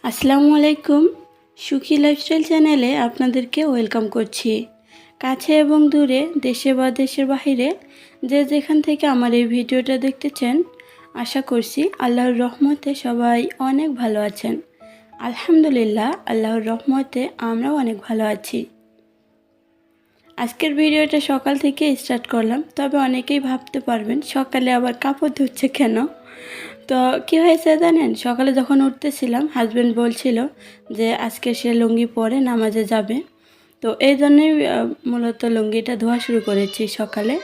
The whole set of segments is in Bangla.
আসসালামু আলাইকুম। সুখী লাইফস্টাইল চ্যানেলে আপনাদেরকে ওয়েলকাম করছি। কাছে এবং দূরে, দেশে বা দেশের বাহিরে যে যেখান থেকে আমার এই ভিডিওটা দেখতেছেন, আশা করছি আল্লাহর রহমতে সবাই অনেক ভালো আছেন। আলহামদুলিল্লাহ, আল্লাহর রহমতে আমরাও অনেক ভালো আছি। আজকের ভিডিওটা সকাল থেকে স্টার্ট করলাম, তবে অনেকেই ভাবতে পারবেন সকালে আবার কাপড় ধুচ্ছে কেন। তো কী হয়েছে জানেন, সকালে যখন উঠতেছিলাম হাজব্যান্ড বলছিল যে আজকে সে লুঙ্গি পরে নামাজে যাবে। তো এই জন্যই মূলত লুঙ্গিটা ধোয়া শুরু করেছি সকালে।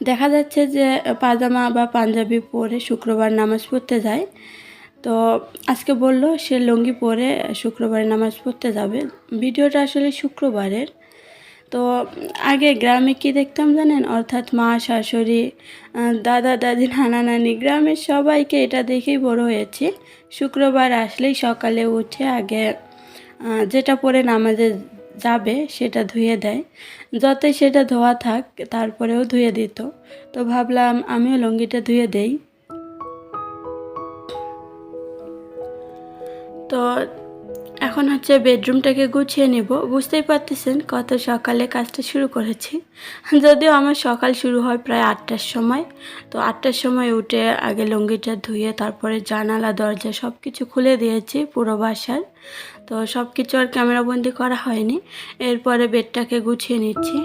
দেখা যাচ্ছে যে পাজামা বা পাঞ্জাবি পরে শুক্রবার নামাজ পড়তে যায়। তো আজকে বলল সে লুঙ্গি পরে শুক্রবারে নামাজ পড়তে যাবে। ভিডিওটা আসলে শুক্রবারের। তো আগে গ্রামে কি দেখতাম জানেন, অর্থাৎ মা, শাশুড়ি, দাদা দাদি, নানা নানি, গ্রামের সবাইকে এটা দেখেই বড় হয়েছি। শুক্রবার আসলেই সকালে উঠে আগে যেটা পরে নামাজে যাবে সেটা ধুয়ে দেয়। যতই সেটা ধোয়া থাক তারপরেও ধুয়ে দিত। তো ভাবলাম আমিও লুঙ্গিটা ধুয়ে দেই। তো এখন হচ্ছে বেডরুমটাকে গুছিয়ে নেব। বুঝতেই পারতেছেন কত সকালে কাজটা শুরু করেছি। যদিও আমার সকাল শুরু হয় প্রায় 8টার সময়। তো 8টার সময় উঠে আগে লুঙ্গিটা ধুয়ে তারপরে জানালা দরজা সব কিছু খুলে দিয়েছি পুরো বাসার। তো সব কিছু আর ক্যামেরাবন্দি করা হয়নি। এরপরে বেডটাকে গুছিয়ে নিচ্ছি।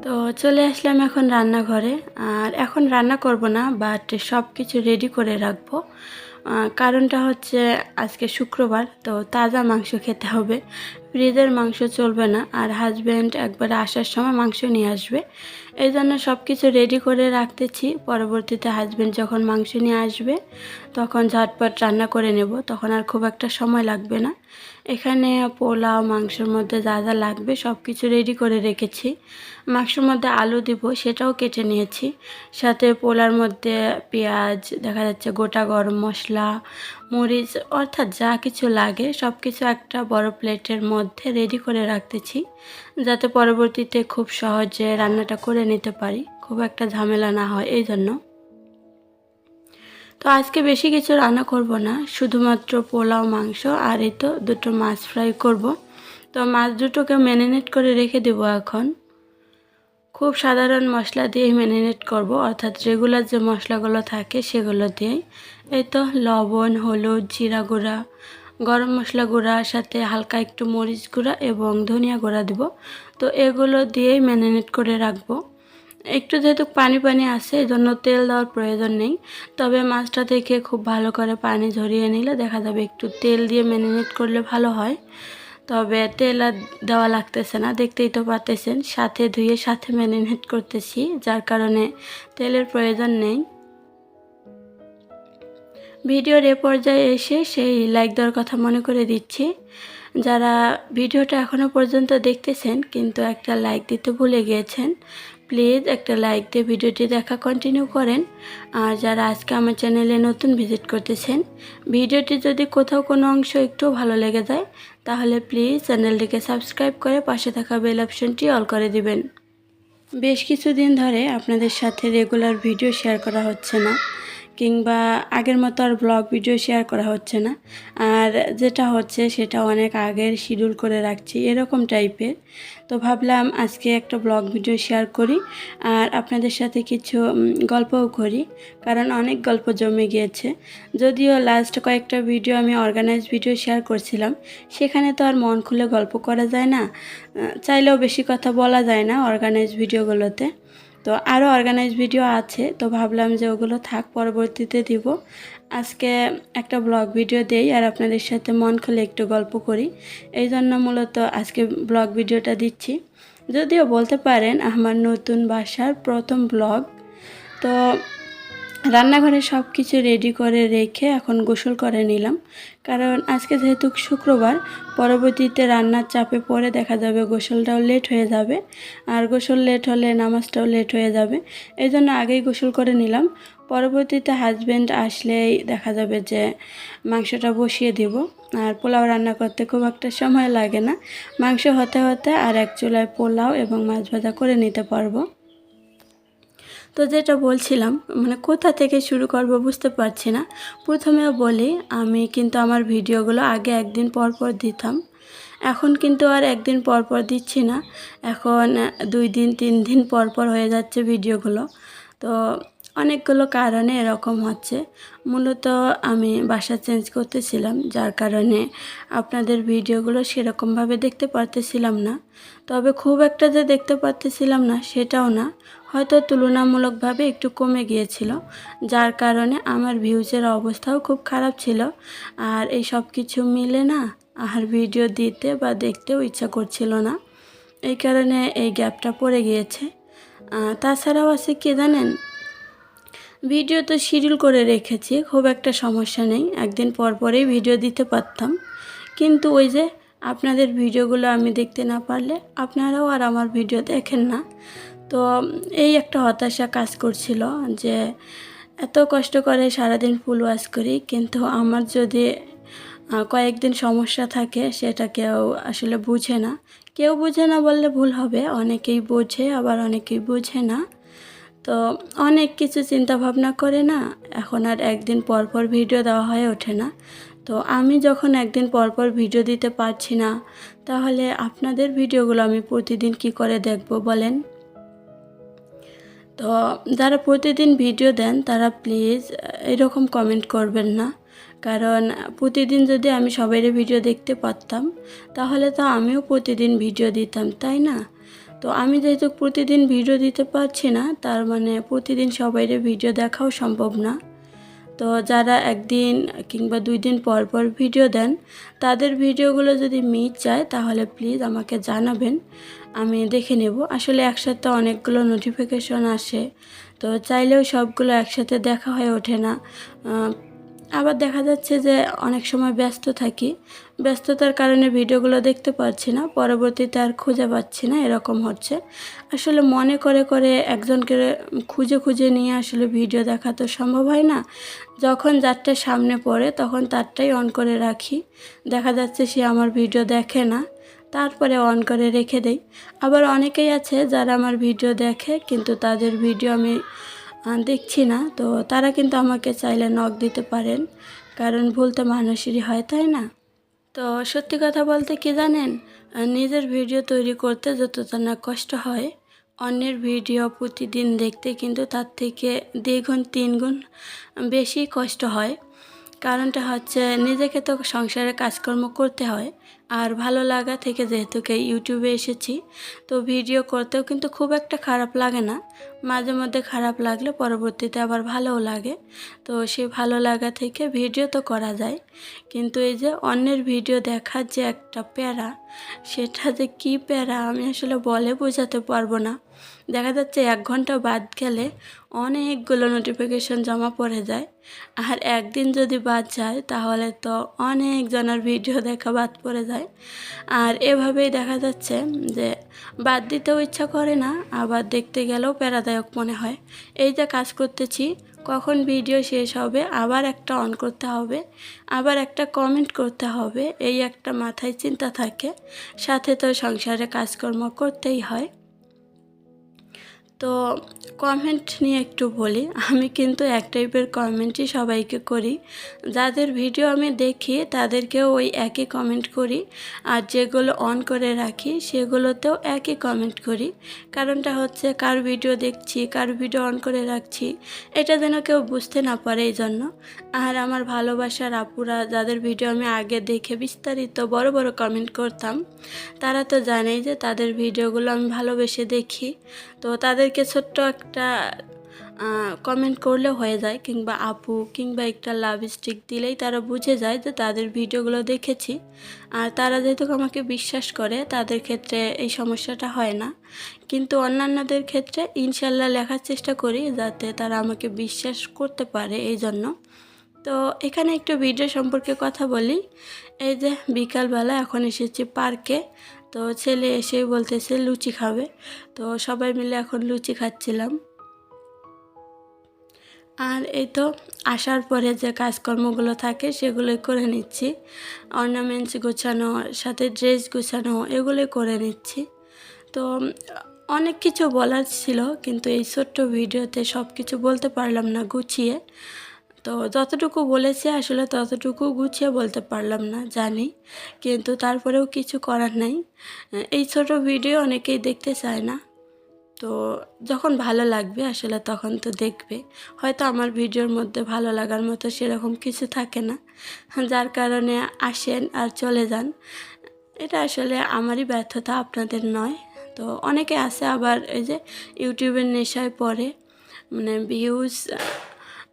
তো চলে আসলাম এখন রান্নাঘরে। আর এখন রান্না করব না, বাট সব কিছু রেডি করে রাখবো। কারণটা হচ্ছে আজকে শুক্রবার, তো তাজা মাংস খেতে হবে। ফ্রিজের মাংস চলবে না। আর হাজব্যান্ড একবারে আসার সময় মাংস নিয়ে আসবে। এই জন্য সব কিছু রেডি করে রাখতেছি। পরবর্তীতে হাজব্যান্ড যখন মাংস নিয়ে আসবে তখন ঝটপট রান্না করে নেব, তখন আর খুব একটা সময় লাগবে না। এখানে পোলাও, মাংসের মধ্যে যা যা লাগবে সব কিছু রেডি করে রেখেছি। মাংসের মধ্যে আলু দিব সেটাও কেটে নিয়েছি। সাথে পোলার মধ্যে পেঁয়াজ, দেখা যাচ্ছে গোটা গরম মশলা, মরিচ, অর্থাৎ যা কিছু লাগে সব কিছু একটা বড় প্লেটের মধ্যে রেডি করে রাখতেছি, যাতে পরবর্তীতে খুব সহজে রান্নাটা করে নিতে পারি, খুব একটা ঝামেলা না হয় এই জন্য। তো আজকে বেশি কিছু রান্না করব না, শুধুমাত্র পোলাও, মাংস আর এই তো দুটো মাছ ফ্রাই করব। তো মাছ দুটোকে ম্যারিনেট করে রেখে দেবো এখন। খুব সাধারণ মশলা দিয়েই ম্যারিনেট করব, অর্থাৎ রেগুলার যে মশলাগুলো থাকে সেগুলো দিয়েই। এই তো লবণ, হলুদ, জিরা গুঁড়া, গরম মশলা গুঁড়া, সাথে হালকা একটু মরিচ গুঁড়া এবং ধনিয়া গুঁড়া দিব। তো এগুলো দিয়েই ম্যারিনেট করে রাখবো। একটু যেহেতু পানি পানি আছে এই জন্য তেল দেওয়ার প্রয়োজন নেই। তবে মাছটা থেকে খুব ভালো করে পানি ঝরিয়ে নিলে দেখা যাবে একটু তেল দিয়ে ম্যারিনেট করলে ভালো হয়। তবে তেল আর দেওয়া লাগতেছে না, দেখতেই তো পারতেছেন, সাথে ধুয়ে সাথে ম্যারিনেট করতেছি, যার কারণে তেলের প্রয়োজন নেই। ভিডিওর এ পর্যায়ে এসে সেই লাইক দেওয়ার কথা মনে করে দিচ্ছি। যারা ভিডিওটা এখনও পর্যন্ত দেখতেছেন কিন্তু একটা লাইক দিতে ভুলে গিয়েছেন, প্লিজ একটা লাইক দিয়ে ভিডিওটি দেখা কন্টিনিউ করেন। আর যারা আজকে আমার চ্যানেলে নতুন ভিজিট করতেছেন, ভিডিওটি যদি কোথাও কোনো অংশ একটু ভালো লেগে যায় তাহলে প্লিজ চ্যানেলটিকে সাবস্ক্রাইব করে পাশে থাকা বেল অপশনটি অল করে দিবেন। বেশ কিছুদিন ধরে আপনাদের সাথে রেগুলার ভিডিও শেয়ার করা হচ্ছে না, কিংবা আগের মতো আর ব্লগ ভিডিও শেয়ার করা হচ্ছে না। আর যেটা হচ্ছে সেটা অনেক আগের শিডিউল করে রাখছি এরকম টাইপের। তো ভাবলাম আজকে একটা ব্লগ ভিডিও শেয়ার করি আর আপনাদের সাথে কিছু গল্পও করি, কারণ অনেক গল্প জমে গিয়েছে। যদিও লাস্ট কয়েকটা ভিডিও আমি অর্গানাইজ ভিডিও শেয়ার করছিলাম, সেখানে তো আর মন খুলে গল্প করা যায় না, চাইলেও বেশি কথা বলা যায় না অর্গানাইজ ভিডিওগুলোতে। তো আরও অর্গানাইজ ভিডিও আছে, তো ভাবলাম যে ওগুলো থাক, পরবর্তীতে দিব। আজকে একটা ব্লগ ভিডিও দেই আর আপনাদের সাথে মন খুলে একটু গল্প করি, এই জন্য মূলত আজকে ব্লগ ভিডিওটা দিচ্ছি। যদিও বলতে পারেন আমার নতুন বাসার প্রথম ব্লগ। তো রান্নাঘরে সব কিছু রেডি করে রেখে এখন গোসল করে নিলাম, কারণ আজকে যেহেতু শুক্রবার, পরবর্তীতে রান্নার চাপে পড়ে দেখা যাবে গোসলটাও লেট হয়ে যাবে, আর গোসল লেট হলে নামাজটাও লেট হয়ে যাবে। এই জন্য আগেই গোসল করে নিলাম। পরবর্তীতে হাজব্যান্ড আসলেই দেখা যাবে যে মাংসটা বসিয়ে দিব। আর পোলাও রান্না করতে খুব একটা সময় লাগে না, মাংস হতে হতে আর এক চুলায় পোলাও এবং মাছ ভাজা করে নিতে পারবো। তো যেটা বলছিলাম, মানে কোথা থেকে শুরু করব বুঝতে পারছি না। প্রথমেও বলি, আমি কিন্তু আমার ভিডিওগুলো আগে একদিন পর পর দিতাম, এখন কিন্তু আর একদিন পর পর দিচ্ছি না। এখন 2 দিন 3 দিন পর পর হয়ে যাচ্ছে ভিডিওগুলো। তো অনেকগুলো কারণে এরকম হচ্ছে। মূলত আমি বাসা চেঞ্জ করতেছিলাম, যার কারণে আপনাদের ভিডিওগুলো সেরকমভাবে দেখতে পারতেছিলাম না। তবে খুব একটা যে দেখতে পারতেছিলাম না সেটাও না, হয়তো তুলনামূলকভাবে একটু কমে গিয়েছিল, যার কারণে আমার ভিউজের অবস্থাও খুব খারাপ ছিল। আর এই সব কিছু মিলে না আর ভিডিও দিতে বা দেখতেও ইচ্ছা করছিল না, এই কারণে এই গ্যাপটা পড়ে গিয়েছে। তাছাড়াও আছে কি জানেন, ভিডিও তো শিডিউল করে রেখেছি, খুব একটা সমস্যা নেই, একদিন পর পরেই ভিডিও দিতে পারতাম। কিন্তু ওই যে আপনাদের ভিডিওগুলো আমি দেখতে না পারলে আপনারাও আর আমার ভিডিও দেখেন না। তো এই একটা হতাশা কাজ করছিল যে এত কষ্ট করে সারাদিন ফুল ওয়াশ করি, কিন্তু আমার যদি কয়েকদিন সমস্যা থাকে সেটা কেউ আসলে বুঝে না। কেউ বুঝে না বললে ভুল হবে, অনেকেই বোঝে আবার অনেকেই বোঝে না। তো অনেক কিছু চিন্তা ভাবনা করে না, এখন আর একদিন পর পর ভিডিও দেওয়া হয়ে ওঠে না। তো আমি যখন একদিন পর পর ভিডিও দিতে পারছি না, তাহলে আপনাদের ভিডিওগুলো আমি প্রতিদিন কি করে দেখব বলেন? তো যারা প্রতিদিন ভিডিও দেন তারা প্লিজ এরকম কমেন্ট করবেন না, কারণ প্রতিদিন যদি আমি সবাইয়ের ভিডিও দেখতে পারতাম তাহলে তো আমিও প্রতিদিন ভিডিও দিতাম, তাই না? তো আমি যেহেতু প্রতিদিন ভিডিও দিতে পারছি না, তার মানে প্রতিদিন সবাইয়ের ভিডিও দেখাও সম্ভব না। তো যারা একদিন কিংবা 2 দিন পর পর ভিডিও দেন, তাদের ভিডিওগুলো যদি মিস যায় তাহলে প্লিজ আমাকে জানাবেন, আমি দেখে নেব। আসলে একসাথে অনেকগুলো নোটিফিকেশন আসে, তো চাইলেও সবগুলো একসাথে দেখা হয়ে ওঠে না। আবার দেখা যাচ্ছে যে অনেক সময় ব্যস্ত থাকি, ব্যস্ততার কারণে ভিডিওগুলো দেখতে পারছি না, পরবর্তীতে আর খুঁজে পাচ্ছি না, এরকম হচ্ছে। আসলে মনে করে করে একজনকে খুঁজে খুঁজে নিয়ে আসলে ভিডিও দেখা তো সম্ভব হয় না। যখন যারটা সামনে পড়ে তখন তারটাই অন করে রাখি, দেখা যাচ্ছে সে আমার ভিডিও দেখে না, তারপরে অন করে রেখে দেই। আবার অনেকেই আছে যারা আমার ভিডিও দেখে কিন্তু তাদের ভিডিও আমি দেখছি না, তো তারা কিন্তু আমাকে চাইলে নক দিতে পারেন, কারণ ভুল তো মানুষেরই হয়, তাই না? তো সত্যি কথা বলতে কি জানেন, নিজের ভিডিও তৈরি করতে যতটা না কষ্ট হয়, অন্যের ভিডিও প্রতিদিন দেখতে কিন্তু তার থেকে 2 গুণ 3 গুণ বেশি কষ্ট হয়। কারণটা হচ্ছে নিজেকে তো সংসারে কাজকর্ম করতে হয়, আর ভালো লাগা থেকে যেহেতু ইউটিউবে এসেছি, তো ভিডিও করতেও কিন্তু খুব একটা খারাপ লাগে না। মাঝে মধ্যে খারাপ লাগলে পরবর্তীতে আবার ভালোও লাগে। তো সেই ভালো লাগা থেকে ভিডিও তো করা যায়, কিন্তু এই যে অন্যের ভিডিও দেখার যে একটা প্যারা, সেটা যে কী প্যারা আমি আসলে বলে বোঝাতে পারবো না। দেখা যাচ্ছে 1 ঘন্টা বাদ গেলে অনেকগুলো নোটিফিকেশন জমা পড়ে যায়, আর একদিন যদি বাদ যায় তাহলে তো অনেকজনের ভিডিও দেখা বাদ পড়ে যায়। আর এভাবেই দেখা যাচ্ছে যে বাদ দিতেও ইচ্ছা করে না, আবার দেখতে গেলেও প্যারাদায়ক মনে হয়। এই যে কাজ করতেছি, কখন ভিডিও শেষ হবে আবার একটা অন করতে হবে, আবার একটা কমেন্ট করতে হবে, এই একটা মাথায় চিন্তা থাকে। সাথে তো সংসারে কাজকর্ম করতেই হয়। তো কমেন্ট নিয়ে একটু বলি, আমি কিন্তু এক টাইপের কমেন্টই সবাইকে করি। যাদের ভিডিও আমি দেখি তাদেরকেও ওই একই কমেন্ট করি, আর যেগুলো অন করে রাখি সেগুলোতেও একই কমেন্ট করি। কারণটা হচ্ছে কার ভিডিও দেখছি, কার ভিডিও অন করে রাখছি, এটা যেন কেউ বুঝতে না পারে, এই জন্য। আর আমার ভালোবাসার আপুরা যাদের ভিডিও আমি আগে দেখে বিস্তারিত বড় বড় কমেন্ট করতাম, তারা তো জানেই যে তাদের ভিডিওগুলো আমি ভালোবেসে দেখি। তো তাদেরকে ছোট্ট একটা কমেন্ট করলে হয়ে যায়, কিংবা আপু কিংবা একটা লাভ স্টিক দিলেই তারা বুঝে যায় যে তাদের ভিডিওগুলো দেখেছি। আর তারা যেহেতু আমাকে বিশ্বাস করে তাদের ক্ষেত্রে এই সমস্যাটা হয় না, কিন্তু অন্যান্যদের ক্ষেত্রে ইনশাল্লাহ লেখার চেষ্টা করি যাতে তারা আমাকে বিশ্বাস করতে পারে, এই জন্য। তো এখানে একটু ভিডিও সম্পর্কে কথা বলি। এই যে বিকালবেলা এখন এসেছি পার্কে, তো ছেলে এসেই বলতেছে লুচি খাবে, তো সবাই মিলে এখন লুচি খাচ্ছিলাম। আর এই তো আসার পরে যে কাজকর্মগুলো থাকে সেগুলোই করে নিচ্ছি, অর্নামেন্টস গোছানো, সাথে ড্রেস গোছানো, এগুলোই করে নিচ্ছি। তো অনেক কিছু বলার ছিল, কিন্তু এই ছোট্ট ভিডিওতে সব কিছু বলতে পারলাম না গুছিয়ে। তো যতটুকু বলেছি আসলে ততটুকু গুছিয়ে বলতে পারলাম না, জানি, কিন্তু তারপরেও কিছু করার নাই। এই ছোট ভিডিও অনেকেই দেখতে চায় না, তো যখন ভালো লাগবে আসলে তখন তো দেখবে। হয়তো আমার ভিডিওর মধ্যে ভালো লাগার মতো সেরকম কিছু থাকে না, যার কারণে আসেন আর চলে যান। এটা আসলে আমারই ব্যর্থতা, আপনাদের নয়। তো অনেকে আছে আবার এই যে ইউটিউবের নেশায় পড়ে, মানে ভিউজ,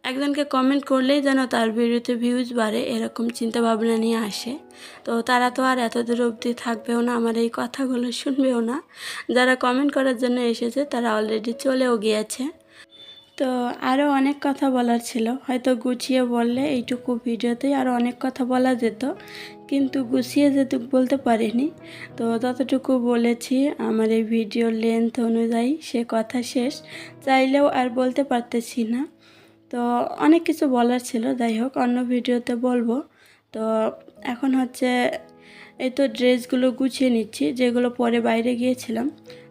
একজনকে কমেন্ট করলেই যেন তার ভিডিওতে ভিউজ বাড়ে, এরকম চিন্তা ভাবনা নিয়ে আসে। তো তারা তো আর এত দূর অবধি থাকবেও না, আমার এই কথাগুলো শুনবেও না। যারা কমেন্ট করার জন্য এসেছে তারা অলরেডি চলেও গিয়েছে। তো আরও অনেক কথা বলার ছিল, হয়তো গুছিয়ে বললে এইটুকু ভিডিওতেই আরও অনেক কথা বলা যেত, কিন্তু গুছিয়ে যেটুকু বলতে পারিনি। তো ততটুকু বলেছি, আমার এই ভিডিওর লেন্থ অনুযায়ী সে কথা শেষ, চাইলেও আর বলতে পারতেছি না। তো অনেক কিছু বলার ছিল, যাই হোক অন্য ভিডিওতে বলবো। তো এখন হচ্ছে এই তো ড্রেসগুলো গুছিয়ে নিচ্ছি, যেগুলো পরে বাইরে গিয়েছিলাম।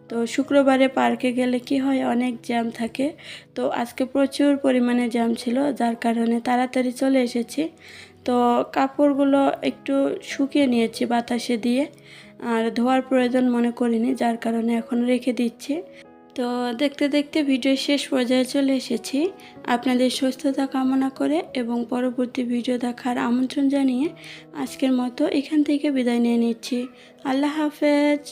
তো শুক্রবারে পার্কে গেলে কি হয়, অনেক জ্যাম থাকে। তো আজকে প্রচুর পরিমাণে জ্যাম ছিল, যার কারণে তাড়াতাড়ি চলে এসেছি। তো কাপড়গুলো একটু শুকিয়ে নিয়েছি বাতাসে দিয়ে, আর ধোয়ার প্রয়োজন মনে করিনি, যার কারণে এখন রেখে দিচ্ছি। তো দেখতে দেখতে ভিডিও শেষ পর্যায়ে চলে এসেছি। আপনাদের সুস্থতা কামনা করে এবং পরবর্তী ভিডিও দেখার আমন্ত্রণ জানিয়ে আজকের মতো এখান থেকে বিদায় নিয়ে নিচ্ছি। আল্লাহ হাফেজ।